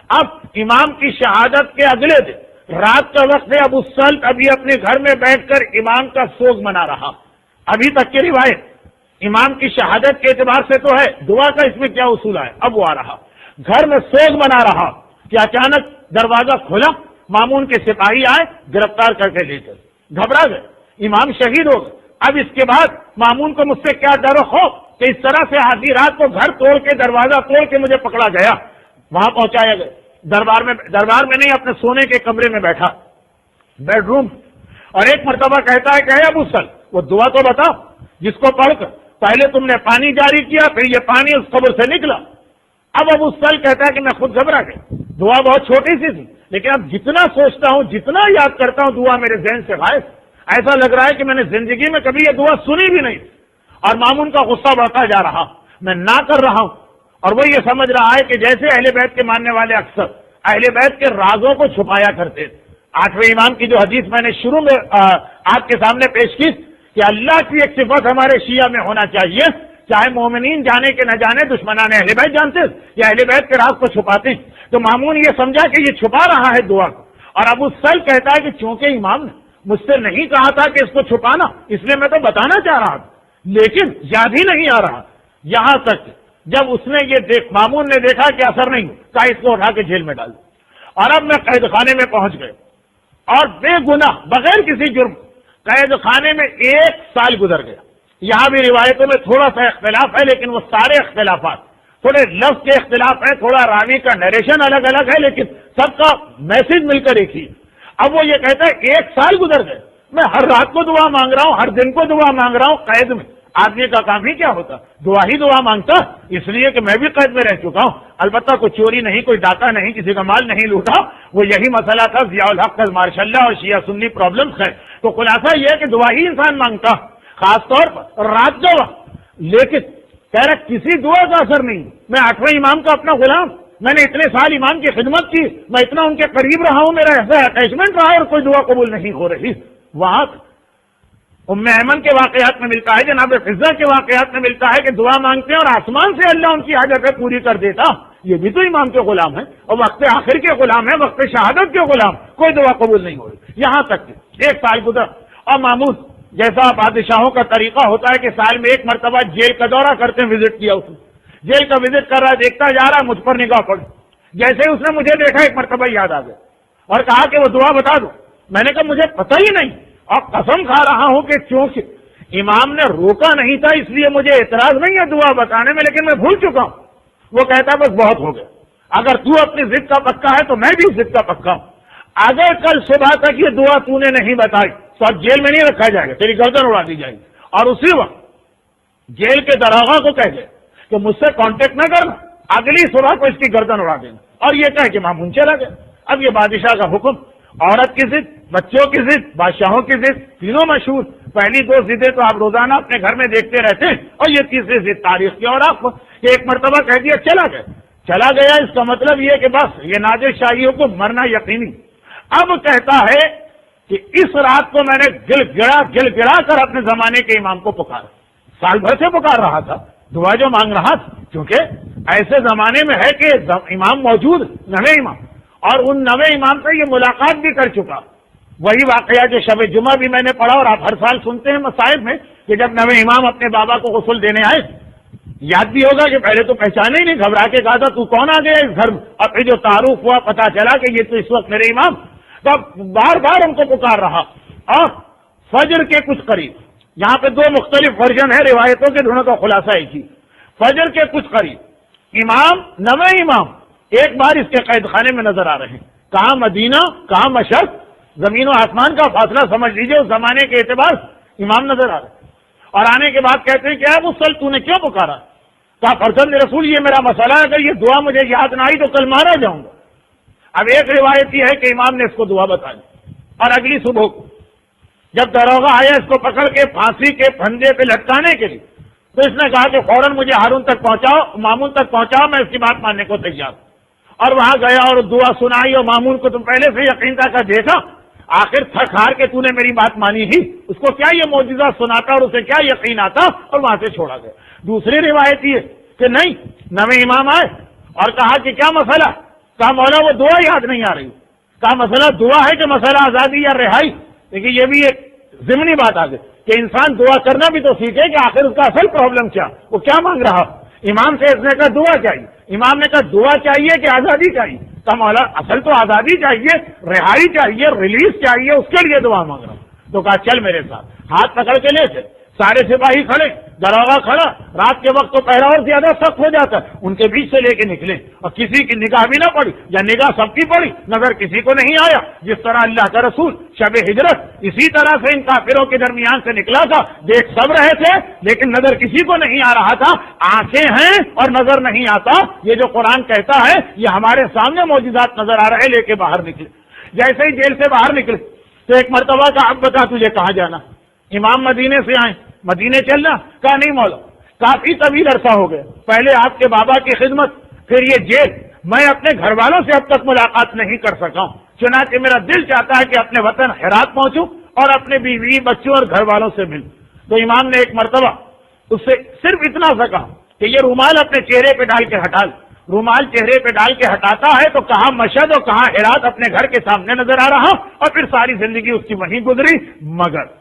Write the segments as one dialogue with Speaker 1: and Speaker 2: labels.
Speaker 1: اب امام کی شہادت کے اگلے دن رات کا وقت ہے، ابو سلط ابھی اپنے گھر میں بیٹھ کر امام کا سوگ منا رہا. ابھی تک کی روایت امام کی شہادت کے اعتبار سے تو ہے، دعا کا اس میں کیا اصول ہے. اب وہ آ رہا گھر میں سوگ منا رہا کہ اچانک دروازہ کھلا، مامون کے سپاہی آئے، گرفتار کر کے لے چلے. گھبرا گئے، امام شہید ہو گئے. اب اس کے بعد مامون کو مجھ سے کیا ڈر و خوف کہ اس طرح سے آدھی رات کو گھر توڑ کے دروازہ توڑ کے مجھے پکڑا گیا. وہاں پہنچایا گیا، دربار میں نہیں، اپنے سونے کے کمرے میں بیٹھا، بیڈ روم. اور ایک مرتبہ کہتا ہے کہ اے ابو سلط وہ دعا تو بتا جس کو پڑھ کر پہلے تم نے پانی جاری کیا، پھر یہ پانی اس قبر سے نکلا. اب ابو سلط کہتا ہے کہ میں خود گھبرا گیا. دعا بہت چھوٹی سی تھی، لیکن اب جتنا سوچتا ہوں، جتنا یاد کرتا ہوں، دعا میرے ذہن سے غائب. ایسا لگ رہا ہے کہ میں نے زندگی میں کبھی یہ دعا سنی بھی نہیں. اور مامون کا غصہ بڑھتا جا رہا، میں نہ کر رہا ہوں. اور وہ یہ سمجھ رہا ہے کہ جیسے اہل بیت کے ماننے والے اکثر اہل بیت کے رازوں کو چھپایا کرتے تھے. 8ویں امام کی جو حدیث میں نے شروع میں آپ کے سامنے پیش کی کہ اللہ کی ایک صفت ہمارے شیعہ میں ہونا چاہیے، چاہے مومنین جانے کے نہ جانے، دشمنان اہل بیت جانتے یا اہل بیت کے راز کو چھپاتے. تو مامون یہ سمجھا کہ یہ چھپا رہا ہے دعا کو. اور ابو سلط کہتا ہے کہ چونکہ امام نے مجھ سے نہیں کہا تھا کہ اس کو چھپانا، اس لیے میں تو بتانا چاہ رہا تھا، لیکن یاد ہی نہیں آ رہا. یہاں تک جب اس نے یہ مامون نے دیکھا کہ اثر نہیں، کہا اس کو اٹھا کے جیل میں ڈال دو. اور اب میں قید خانے میں پہنچ گئے اور بے گناہ بغیر کسی جرم قید خانے میں 1 سال گزر گیا. یہاں بھی روایتوں میں تھوڑا سا اختلاف ہے، لیکن وہ سارے اختلافات تھوڑے لفظ کے اختلاف ہے، تھوڑا راوی کا نریشن الگ الگ ہے، لیکن سب کا میسج مل کر ایک ہی. اب وہ یہ کہتا ہے 1 سال گزر گئے، میں ہر رات کو دعا مانگ رہا ہوں، ہر دن کو دعا مانگ رہا ہوں. قید میں آدمی کا کام ہی کیا ہوتا، دعا ہی دعا مانگتا، اس لیے کہ میں بھی قید میں رہ چکا ہوں. البتہ کوئی چوری نہیں، کوئی ڈاکہ نہیں، کسی کا مال نہیں لوٹا. وہ یہی مسئلہ تھا ضیاء الحق کا ماشاء اللہ اور شیعہ سنی پرابلمس ہے. تو خلاصہ یہ ہے کہ دعا ہی انسان مانگتا، خاص طور پر رات کا وقت. لیکن کہہ رہا کسی دعا کا اثر نہیں. میں 8ویں امام کا اپنا غلام، میں نے اتنے سال امام کی خدمت کی، میں اتنا ان کے قریب رہا ہوں، میرا ایسا اٹیچمنٹ رہا اور کوئی دعا قبول نہیں ہو رہی. وہاں ام ایمن کے واقعات میں ملتا ہے، جناب فضہ کے واقعات میں ملتا ہے کہ دعا مانگتے ہیں اور آسمان سے اللہ ان کی حاجتیں پوری کر دیتا. یہ بھی تو امام کے غلام ہیں اور وقت آخر کے غلام ہیں، وقت شہادت کے غلام، کوئی دعا قبول نہیں ہو رہی. یہاں تک کہ 1 سال گزر اور مامون جیسا بادشاہوں کا طریقہ ہوتا ہے کہ سال میں 1 مرتبہ جیل کا دورہ کرتے ہیں، وزٹ کیا اس نے، جیل کا وزٹ کر رہا ہے، دیکھتا جا رہا ہے، مجھ پر نگاہ پڑ. جیسے ہی اس نے مجھے دیکھا 1 مرتبہ یاد آ گیا اور کہا کہ وہ دعا بتا دو. میں نے کہا مجھے پتہ ہی نہیں، اور قسم کھا رہا ہوں کہ چونکہ امام نے روکا نہیں تھا اس لیے مجھے اعتراض نہیں ہے دعا بتانے میں، لیکن میں بھول چکا ہوں. وہ کہتا بس بہت ہو گیا، اگر تو اپنی ضد کا پکا ہے تو میں بھی ضد کا پکا ہوں. اگر کل صبح تک یہ دعا تو نے نہیں بتائی تو اب جیل میں نہیں رکھا جائے گا، تیری گردن اڑا دی جائے گی. اور اسی وقت جیل کے داروغہ کو کہہ دے کہ مجھ سے کانٹیکٹ نہ کرنا، اگلی صبح کو اس کی گردن اڑا دینا. اور یہ کہہ کہ مامون چلا گیا. اب یہ بادشاہ کا حکم، عورت کی ضد، بچوں کی ضد، بادشاہوں کی ضد، تینوں مشہور. پہلی 2 ضدیں تو آپ روزانہ اپنے گھر میں دیکھتے رہتے ہیں، اور یہ تیسری ضد تاریخ کی. اور آپ کہ 1 مرتبہ کہہ دیا چلا گیا، اس کا مطلب یہ کہ بس یہ نادر شاہیوں کو مرنا یقینی. اب کہتا ہے کہ اس رات کو میں نے گل گڑا کر اپنے زمانے کے امام کو پکارا. سال بھر سے پکار رہا تھا، دعا جو مانگ رہا تھا، کیونکہ ایسے زمانے میں ہے کہ امام موجود، نویں امام، اور ان نویں امام سے یہ ملاقات بھی کر چکا. وہی واقعہ جو شب جمعہ بھی میں نے پڑھا اور آپ ہر سال سنتے ہیں مصائب میں کہ جب نویں امام اپنے بابا کو غسل دینے آئے، یاد بھی ہوگا کہ پہلے تو پہچانے ہی نہیں، گھبرا کے کہا تھا تو کون آ گیا اس گھر میں. اور پھر جو تعارف ہوا پتا چلا کہ یہ تو اس وقت میرے امام. تو بار بار ہم کو پکار رہا. اور فجر کے کچھ قریب، یہاں پہ 2 مختلف ورژن ہے روایتوں کے، دونوں کا خلاصہ ایک ہی. فجر کے کچھ قریب امام، نویں امام ایک بار اس کے قید خانے میں نظر آ رہے ہیں. کہاں مدینہ، کہاں مشرق، زمین و آسمان کا فاصلہ سمجھ لیجئے اس زمانے کے اعتبار امام نظر آ رہے ہیں. اور آنے کے بعد کہتے ہیں کہ ابو سلط تو نے کیوں پکارا؟ کہا فرزند رسول یہ میرا مسئلہ ہے، اگر یہ دعا مجھے یاد نہ آئی تو کل مارا جاؤں گا. اب ایک روایت یہ ہے کہ امام نے اس کو دعا بتائی، اور اگلی صبح کو جب داروغہ آیا اس کو پکڑ کے پھانسی کے پھندے پہ لٹکانے کے لیے، تو اس نے کہا کہ فوراً مجھے ہارون تک پہنچاؤ، مامون تک پہنچاؤ، میں اس کی بات ماننے کو تیار ہوں. اور وہاں گیا اور دعا سنائی، اور مامون کو تم پہلے سے یقین تھا کہ دیکھا آخر تھک ہار کے تو نے میری بات مانی ہی. اس کو کیا یہ معجزہ سناتا اور اسے کیا یقین آتا، اور وہاں سے چھوڑا گیا. دوسری روایت یہ کہ نہیں، نویں امام آئے اور کہا کہ کیا مسئلہ؟ کہا مولا وہ دعا یاد نہیں آ رہی. کہا مسئلہ دعا ہے کہ مسئلہ آزادی یا رہائی؟ لیکن یہ بھی ایک ضمنی بات آ گئی کہ انسان دعا کرنا بھی تو سیکھے کہ آخر اس کا اصل پرابلم کیا، وہ کیا مانگ رہا. امام سے اس نے کہا دعا چاہیے. امام نے کہا دعا چاہیے کہ آزادی چاہیے؟ کہا مولا اصل تو آزادی چاہیے، رہائی چاہیے، ریلیز چاہیے، اس کے لیے دعا مانگ رہا ہوں. تو کہا چل میرے ساتھ. ہاتھ پکڑ کے لے چل. سارے سپاہی کھڑے، دروازہ کھڑا. رات کے وقت تو پہرا اور زیادہ سخت ہو جاتا ہے، ان کے بیچ سے لے کے نکلے اور کسی کی نگاہ بھی نہ پڑی یا نگاہ سب کی پڑی، نظر کسی کو نہیں آیا. جس طرح اللہ کا رسول شب ہجرت اسی طرح سے ان کافروں کے درمیان سے نکلا تھا، دیکھ سب رہے تھے لیکن نظر کسی کو نہیں آ رہا تھا. آنکھیں ہیں اور نظر نہیں آتا، یہ جو قرآن کہتا ہے یہ ہمارے سامنے معجزات نظر آ رہے، لے کے باہر نکلے. جیسے ہی جیل سے باہر نکلے تو ایک مرتبہ کا اب بتا تجھے کہاں جانا. امام مدینے سے آئے، مدینے چلنا. کہا نہیں مولا کافی طویل عرصہ ہو گیا، پہلے آپ کے بابا کی خدمت، پھر یہ جیل، میں اپنے گھر والوں سے اب تک ملاقات نہیں کر سکا ہوں. چنانچہ میرا دل چاہتا ہے کہ اپنے وطن ہرات پہنچوں اور اپنے بیوی بچوں اور گھر والوں سے ملوں. تو امام نے ایک مرتبہ اس سے صرف اتنا سا کہا کہ یہ رومال اپنے چہرے پہ ڈال کے ہٹا لے. رومال چہرے پہ ڈال کے ہٹاتا ہے تو کہاں مشہد اور کہاں ہرات اپنے گھر کے سامنے نظر آ رہا، اور پھر ساری زندگی اس کی وہیں گزری. مگر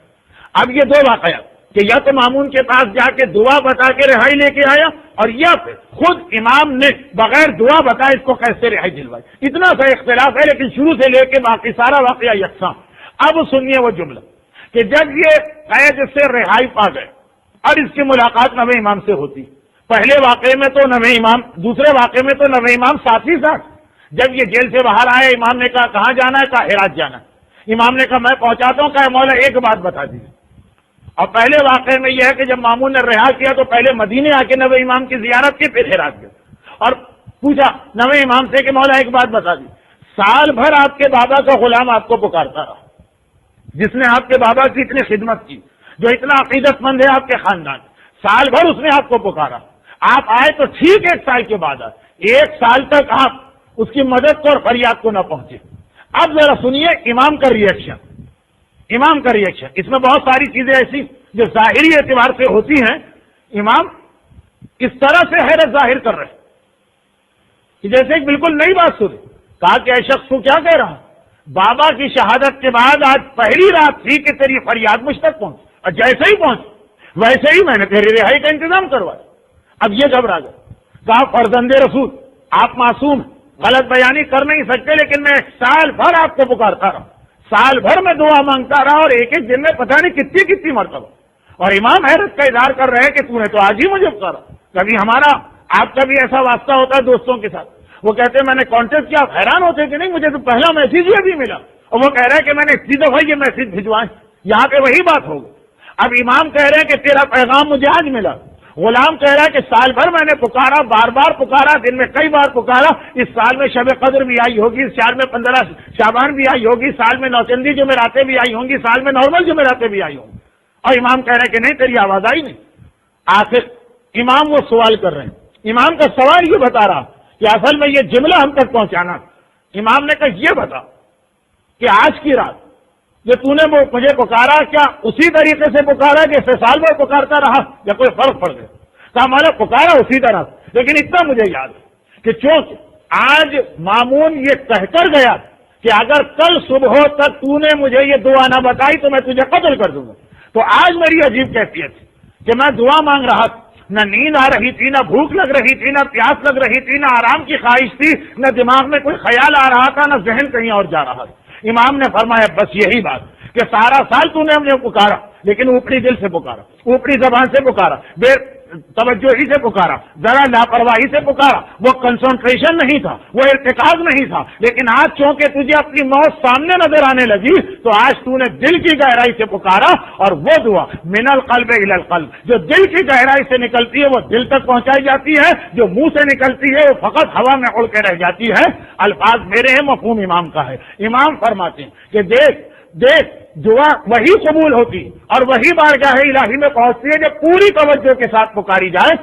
Speaker 1: اب یہ دو واقعات کہ یا تو مامون کے پاس جا کے دعا بتا کے رہائی لے کے آیا، اور یا پھر خود امام نے بغیر دعا بتائے اس کو کیسے رہائی دلوائی. اتنا سا اختلاف ہے لیکن شروع سے لے کے باقی سارا واقعہ یکساں. اب سنیے وہ جملہ کہ جب یہ قید سے رہائی پا گئے اور اس کی ملاقات نویں امام سے ہوتی. پہلے واقعے میں تو نویں امام، دوسرے واقعے میں تو نویں امام ساتھ ہی ساتھ. جب یہ جیل سے باہر آئے امام نے کہا کہاں جانا ہے؟ کہا ہرات جانا ہے. امام نے کہا میں پہنچاتا ہوں. کہا مولا ایک بات بتا دیجیے. اور پہلے واقعے میں یہ ہے کہ جب مامون نے رہا کیا تو پہلے مدینے آ کے نویں امام کی زیارت کی، پھر ہرات گئے اور پوچھا نویں امام سے کہ مولا ایک بات بتا دی، سال بھر آپ کے بابا کا غلام آپ کو پکارتا رہا، جس نے آپ کے بابا کی اتنی خدمت کی، جو اتنا عقیدت مند ہے آپ کے خاندان، سال بھر اس نے آپ کو پکارا. آپ آئے تو ٹھیک 1 سال کے بعد آئے، 1 سال تک آپ اس کی مدد کو اور فریاد کو نہ پہنچے. اب ذرا سنیے امام کا ریئیکشن. امام کا ریئیکشن اس میں بہت ساری چیزیں ایسی جو ظاہری اعتبار سے ہوتی ہیں. امام اس طرح سے حیرت ظاہر کر رہے کہ جیسے ایک بالکل نئی بات سنی. کہا کہ اے شخص تو کیا کہہ رہا، بابا کی شہادت کے بعد آج پہلی رات تھی کہ تیری فریاد مجھ تک پہنچ، اور جیسے ہی پہنچ ویسے ہی میں نے تیری رہائی کا انتظام کروایا. اب یہ گھبرا گیا. کہا فرزند رسول آپ معصوم ہیں، غلط بیانی کر نہیں سکتے، لیکن میں 1 سال بھر آپ کو پکارتا رہا، سال بھر میں دعا مانگتا رہا، اور ایک دن میں پتہ نہیں کتنی مرتبہ. اور امام حیرت کا اظہار کر رہے ہیں کہ تو نے تو آج ہی مجھے پکارا. کبھی ہمارا آپ کا بھی ایسا واسطہ ہوتا ہے دوستوں کے ساتھ، وہ کہتے ہیں میں نے کانٹیکٹ کیا، حیران ہوتے کہ نہیں مجھے تو پہلا میسج یہ بھی ملا، اور وہ کہہ رہے ہیں کہ میں نے اتنی دفعہ یہ میسج بھجوائے. یہاں پہ وہی بات ہوگی. اب امام کہہ رہے ہیں کہ تیرا پیغام مجھے آج ملا. غلام کہہ رہا ہے کہ سال بھر میں نے پکارا، بار بار پکارا، دن میں کئی بار پکارا. اس سال میں شب قدر بھی آئی ہوگی، اس سال میں 15 شعبان بھی آئی ہوگی، سال میں نوچندی جمعراتیں بھی آئی ہوں گی، سال میں نارمل جمعراتیں بھی آئی ہوں گی. اور امام کہہ رہے ہیں کہ نہیں تیری آواز آئی نہیں. آخر امام وہ سوال کر رہے ہیں. امام کا سوال یہ بتا رہا کہ اصل میں یہ جملہ ہم تک پہنچانا. امام نے کہا یہ بتا کہ آج کی رات جو تو نے مجھے پکارا کیا اسی طریقے سے پکارا جیسے سال بھر پکارتا رہا یا کوئی فرق پڑ گیا؟ کہا مولا پکارا اسی طرح، لیکن اتنا مجھے یاد ہے کہ چونکہ آج مامون یہ کہہ کر گیا کہ اگر کل صبح تک تو نے مجھے یہ دعا نہ بتائی تو میں تجھے قتل کر دوں گا، تو آج میری عجیب کیفیت تھی کہ میں دعا مانگ رہا تھا، نہ نیند آ رہی تھی، نہ بھوک لگ رہی تھی، نہ پیاس لگ رہی تھی، نہ آرام کی خواہش تھی، نہ دماغ میں کوئی خیال آ رہا تھا، نہ ذہن کہیں اور جا رہا تھا. امام نے فرمایا بس یہی بات کہ سارا سال تو نے ہم نے پکارا، لیکن اوپری دل سے پکارا، اوپری زبان سے پکارا، بے توجہ ہی سے پکارا، ذرا لاپرواہی سے پکارا، وہ کنسنٹریشن نہیں تھا، وہ ارتکاز نہیں تھا. لیکن آج چونکہ تجھے اپنی موت سامنے نظر آنے لگی تو آج تو نے دل کی گہرائی سے پکارا، اور وہ دعا من القلب الی القلب جو دل کی گہرائی سے نکلتی ہے وہ دل تک پہنچائی جاتی ہے، جو منہ سے نکلتی ہے وہ فقط ہوا میں اڑ کے رہ جاتی ہے. الفاظ میرے ہیں، مفہوم امام کا ہے. امام فرماتے ہیں کہ دیکھ دعا وہی قبول ہوتی اور وہی بارگاہ الہی میں پہنچتی ہے جب پوری توجہ کے ساتھ پکاری جائے.